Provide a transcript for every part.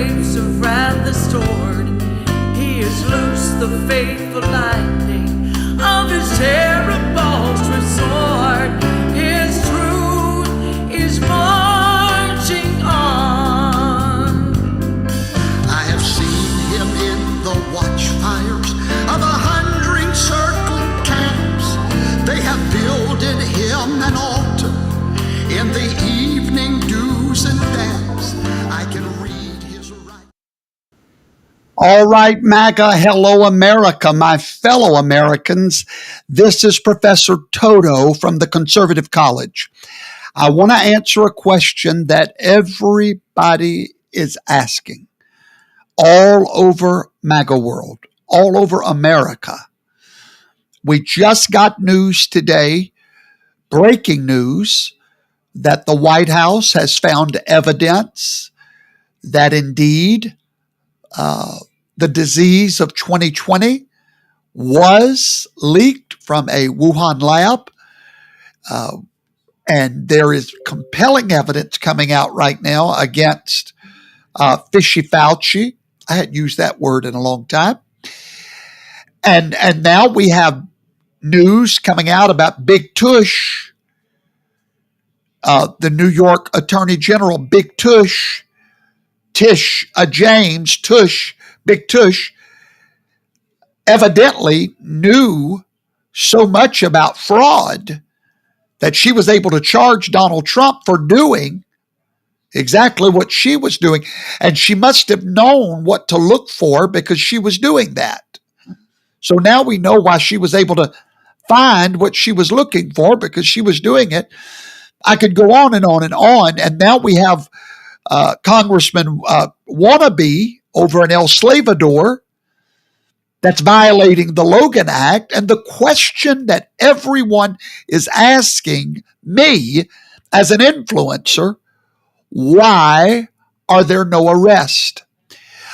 grapes of wrath is stored. He has loosed the faithful lightning of his terrible sword. His truth is marching on. I have seen him in the watchfires of 100 circling camps. They have builded him an altar in the evening dews and damps. I can read his right. All right, MAGA, hello, America, my fellow Americans. This is Professor Toto from the Conservative College. I want to answer a question that everybody is asking all over MAGA world, all over America. We just got news today, breaking news, that the White House has found evidence that indeed the disease of 2020 was leaked from a Wuhan lab. And there is compelling evidence coming out right now against Fishy Fauci. I hadn't used that word in a long time. And now we have news coming out about Big Tush, the New York Attorney General, Big Tush, James Tush, Big Tush, evidently knew so much about fraud that she was able to charge Donald Trump for doing exactly what she was doing. And she must have known what to look for because she was doing that. So now we know why she was able to find what she was looking for, because she was doing it. I could go on and on and on. And now we have Congressman Wannabe over in El Salvador that's violating the Logan Act. And the question that everyone is asking me as an influencer, why are there no arrests?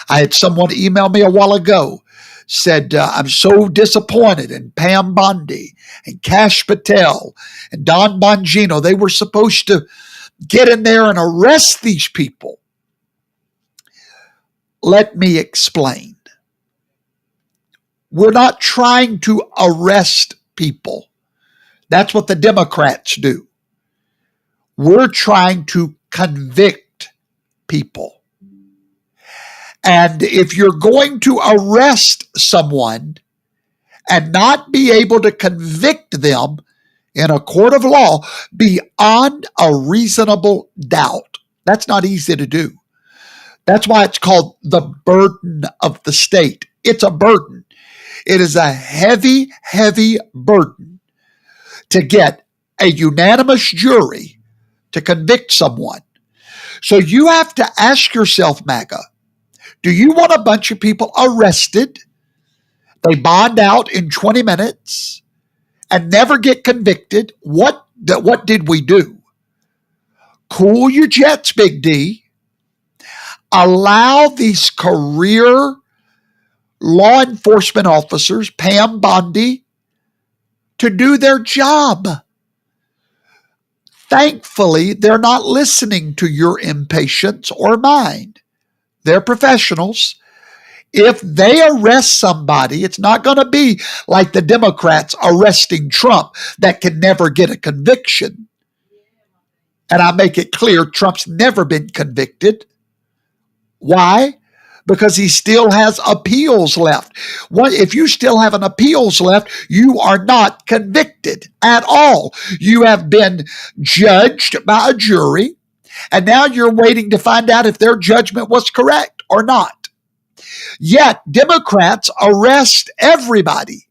I had someone email me a while ago, said, I'm so disappointed in Pam Bondi and Kash Patel and Don Bongino. They were supposed to get in there and arrest these people. Let me explain. We're not trying to arrest people. That's what the Democrats do. We're trying to convict people. And if you're going to arrest someone and not be able to convict them in a court of law beyond a reasonable doubt, that's not easy to do. That's why it's called the burden of the state. It's a burden. It is a heavy, heavy burden to get a unanimous jury to convict someone. So you have to ask yourself, MAGA, do you want a bunch of people arrested? They bond out in 20 minutes and never get convicted. What did we do? Cool your jets, Big D. Allow these career law enforcement officers, Pam Bondi, to do their job. Thankfully, they're not listening to your impatience or mine. They're professionals. If they arrest somebody, it's not going to be like the Democrats arresting Trump that can never get a conviction. And I make it clear, Trump's never been convicted. Why? Because he still has appeals left. If you still have an appeals left, you are not convicted at all. You have been judged by a jury, and now you're waiting to find out if their judgment was correct or not. Yet, Democrats arrest everybody.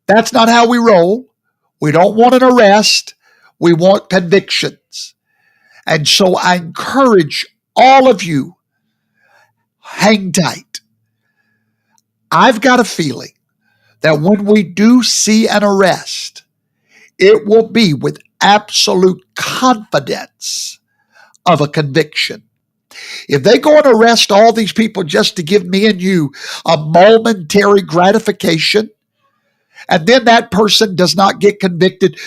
That's not how we roll. We don't want an arrest. We want convictions. And so I encourage all of you, hang tight. I've got a feeling that when we do see an arrest, it will be with absolute confidence of a conviction. If they go and arrest all these people just to give me and you a momentary gratification, and then that person does not get convicted,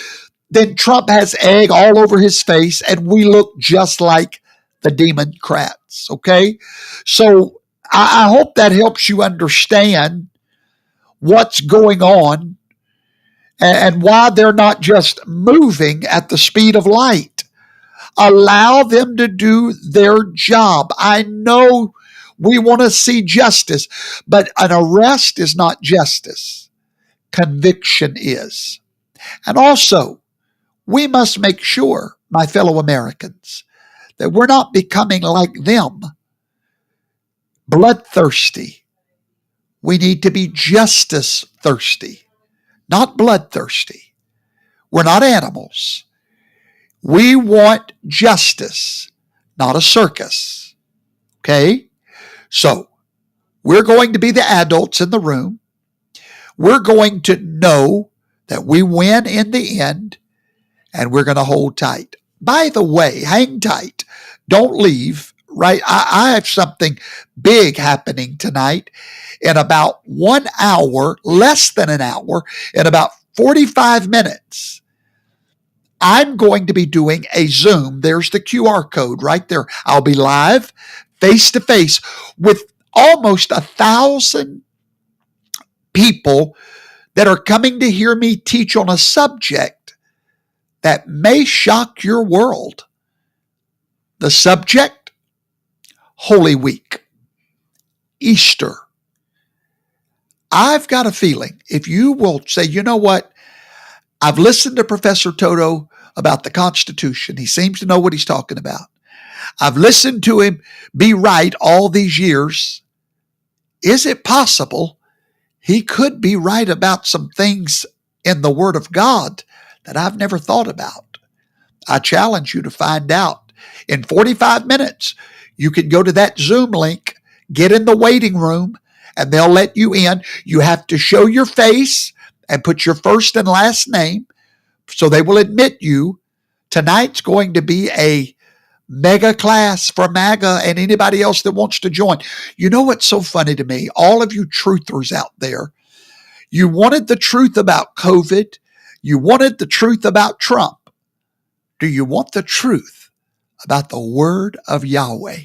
then Trump has egg all over his face and we look just like the Democrats. Okay? So I hope that helps you understand what's going on and why they're not just moving at the speed of light. Allow them to do their job. I know we want to see justice, but an arrest is not justice. Conviction is. And also, we must make sure, my fellow Americans, that we're not becoming like them, bloodthirsty. We need to be justice thirsty, not bloodthirsty. We're not animals. We want justice, not a circus. Okay? So, we're going to be the adults in the room. We're going to know that we win in the end, and we're going to hold tight. By the way, hang tight. Don't leave, right? I have something big happening tonight in about 1 hour, less than an hour, in about 45 minutes. I'm going to be doing a Zoom. There's the QR code right there. I'll be live, face to face, with almost 1,000 people that are coming to hear me teach on a subject that may shock your world. The subject, Holy Week, Easter. I've got a feeling if you will say, you know what, I've listened to Professor Toto about the Constitution. He seems to know what he's talking about. I've listened to him be right all these years. Is it possible he could be right about some things in the Word of God that I've never thought about? I challenge you to find out. In 45 minutes, you can go to that Zoom link, get in the waiting room, and they'll let you in. You have to show your face and put your first and last name so they will admit you. Tonight's going to be a mega class for MAGA and anybody else that wants to join. You know what's so funny to me? All of you truthers out there, you wanted the truth about COVID. You wanted the truth about Trump. Do you want the truth about the word of Yahweh?